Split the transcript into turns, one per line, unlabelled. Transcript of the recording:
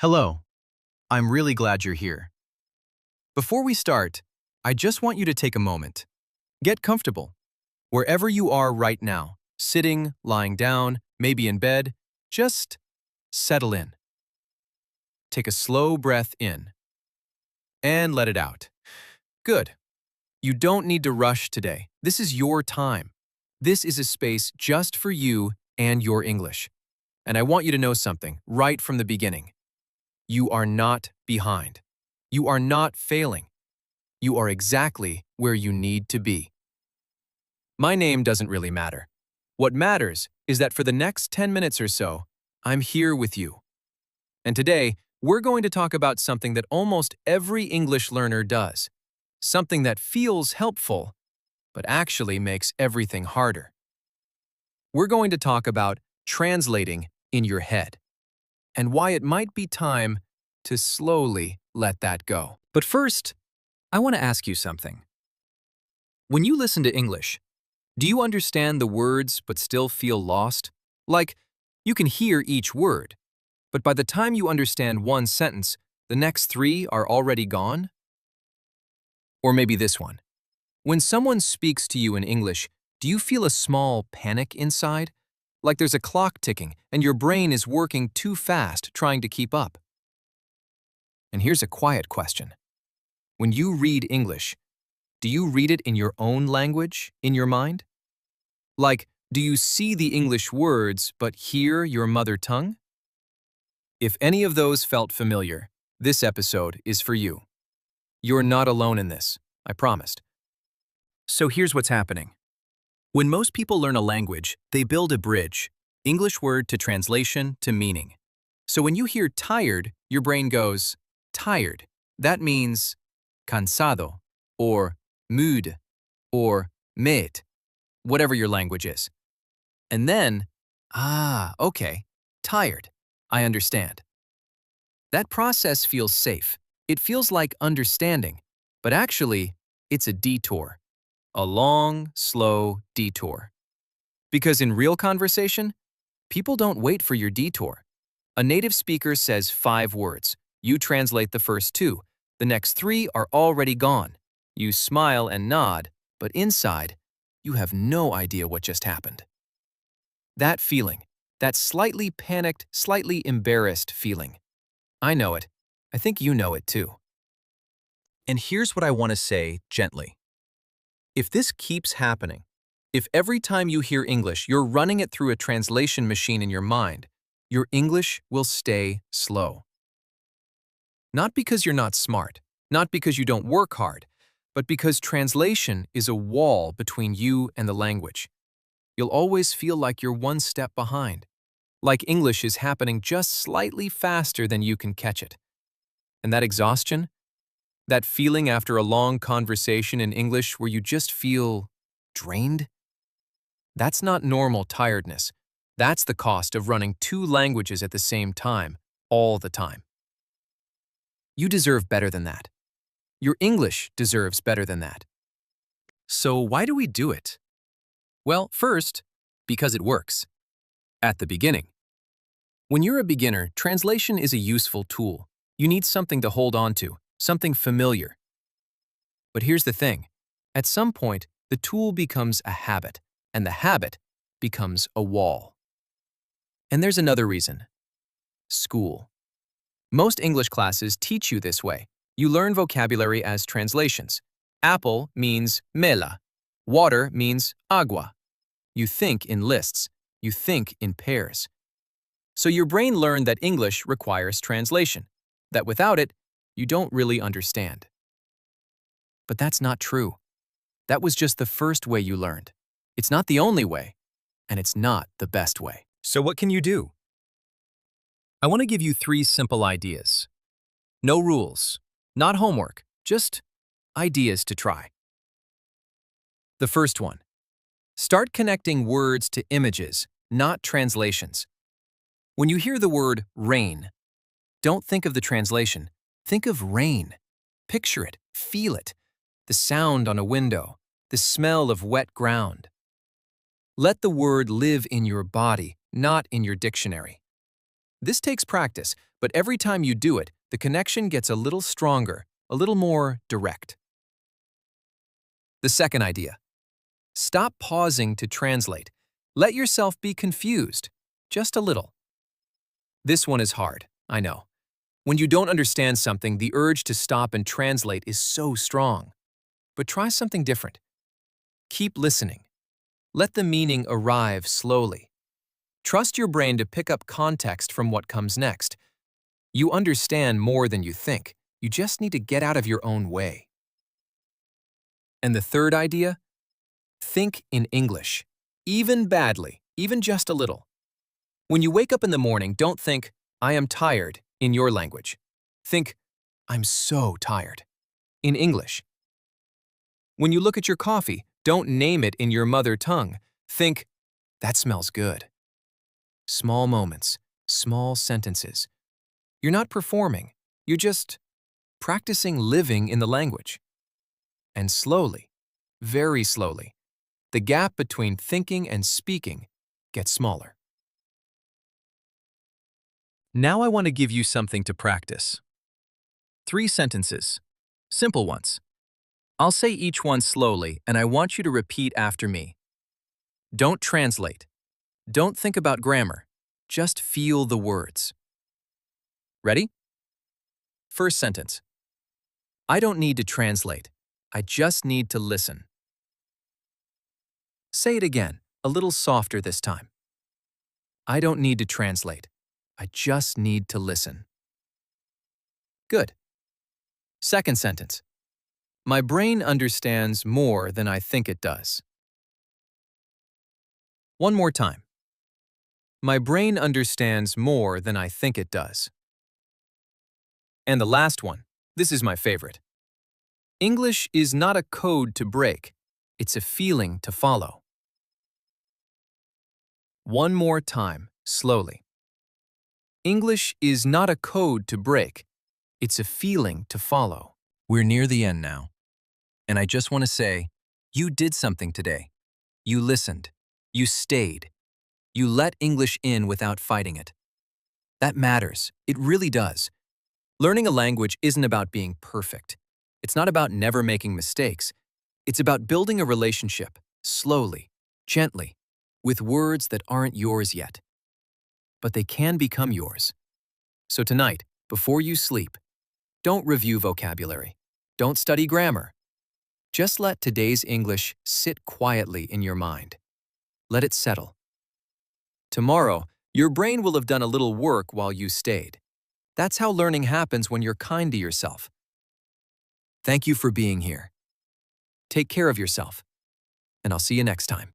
Hello, I'm really glad you're here. Before we start, I just want you to take a moment. Get comfortable. Wherever you are right now, sitting, lying down, maybe in bed, just settle in. Take a slow breath in and let it out. Good. You don't need to rush today. This is your time. This is a space just for you and your English. And I want you to know something right from the beginning. You are not behind. You are not failing. You are exactly where you need to be. My name doesn't really matter. What matters is that for the next 10 minutes or so, I'm here with you. And today, we're going to talk about something that almost every English learner does. Something that feels helpful, but actually makes everything harder. We're going to talk about translating in your head, and why it might be time to slowly let that go. But first, I want to ask you something. When you listen to English, do you understand the words but still feel lost? Like, you can hear each word, but by the time you understand one sentence, the next three are already gone? Or maybe this one. When someone speaks to you in English, do you feel a small panic inside? Like there's a clock ticking and your brain is working too fast trying to keep up? And here's a quiet question. When you read English, do you read it in your own language, in your mind? Like, do you see the English words but hear your mother tongue? If any of those felt familiar, this episode is for you. You're not alone in this, I promised. So here's what's happening. When most people learn a language, they build a bridge, English word to translation to meaning. So when you hear tired, your brain goes, tired. That means cansado, or mood, or mate, whatever your language is. And then, okay, tired. I understand. That process feels safe. It feels like understanding, but actually, it's a detour. A long, slow detour. Because in real conversation, people don't wait for your detour. A native speaker says 5 words. You translate the first 2. The next 3 are already gone. You smile and nod, but inside, you have no idea what just happened. That feeling, that slightly panicked, slightly embarrassed feeling. I know it. I think you know it too. And here's what I want to say gently. If this keeps happening, if every time you hear English, you're running it through a translation machine in your mind, your English will stay slow. Not because you're not smart, not because you don't work hard, but because translation is a wall between you and the language. You'll always feel like you're one step behind, like English is happening just slightly faster than you can catch it. And that exhaustion, that feeling after a long conversation in English where you just feel drained, that's not normal tiredness. That's the cost of running 2 languages at the same time, all the time. You deserve better than that. Your English deserves better than that. So why do we do it? Well, first, because it works. At the beginning. When you're a beginner, translation is a useful tool. You need something to hold on to, something familiar. But here's the thing. At some point, the tool becomes a habit, and the habit becomes a wall. And there's another reason. School. Most English classes teach you this way. You learn vocabulary as translations. Apple means mela. Water means agua. You think in lists. You think in pairs. So your brain learned that English requires translation, that without it, you don't really understand. But that's not true. That was just the first way you learned. It's not the only way, and it's not the best way. So what can you do? I want to give you 3 simple ideas. No rules, not homework, just ideas to try. The first one. Start connecting words to images, not translations. When you hear the word rain, don't think of the translation. Think of rain. Picture it, feel it. The sound on a window, the smell of wet ground. Let the word live in your body, not in your dictionary. This takes practice, but every time you do it, the connection gets a little stronger, a little more direct. The second idea. Stop pausing to translate. Let yourself be confused, just a little. This one is hard, I know. When you don't understand something, the urge to stop and translate is so strong. But try something different. Keep listening. Let the meaning arrive slowly. Trust your brain to pick up context from what comes next. You understand more than you think. You just need to get out of your own way. And the third idea? Think in English. Even badly, even just a little. When you wake up in the morning, don't think, I am tired, in your language. Think, I'm so tired, in English. When you look at your coffee, don't name it in your mother tongue. Think, that smells good. Small moments, small sentences. You're not performing, you're just practicing living in the language. And slowly, very slowly, the gap between thinking and speaking gets smaller. Now I want to give you something to practice. 3 sentences, simple ones. I'll say each one slowly, and I want you to repeat after me. Don't translate. Don't think about grammar. Just feel the words. Ready? First sentence. I don't need to translate. I just need to listen. Say it again, a little softer this time. I don't need to translate. I just need to listen. Good. Second sentence. My brain understands more than I think it does. One more time. My brain understands more than I think it does. And the last one. This is my favorite. English is not a code to break. It's a feeling to follow. One more time, slowly. English is not a code to break. It's a feeling to follow. We're near the end now. And I just want to say, you did something today. You listened. You stayed. You let English in without fighting it. That matters. It really does. Learning a language isn't about being perfect. It's not about never making mistakes. It's about building a relationship, slowly, gently, with words that aren't yours yet. But they can become yours. So tonight, before you sleep, don't review vocabulary. Don't study grammar. Just let today's English sit quietly in your mind. Let it settle. Tomorrow, your brain will have done a little work while you stayed. That's how learning happens when you're kind to yourself. Thank you for being here. Take care of yourself, and I'll see you next time.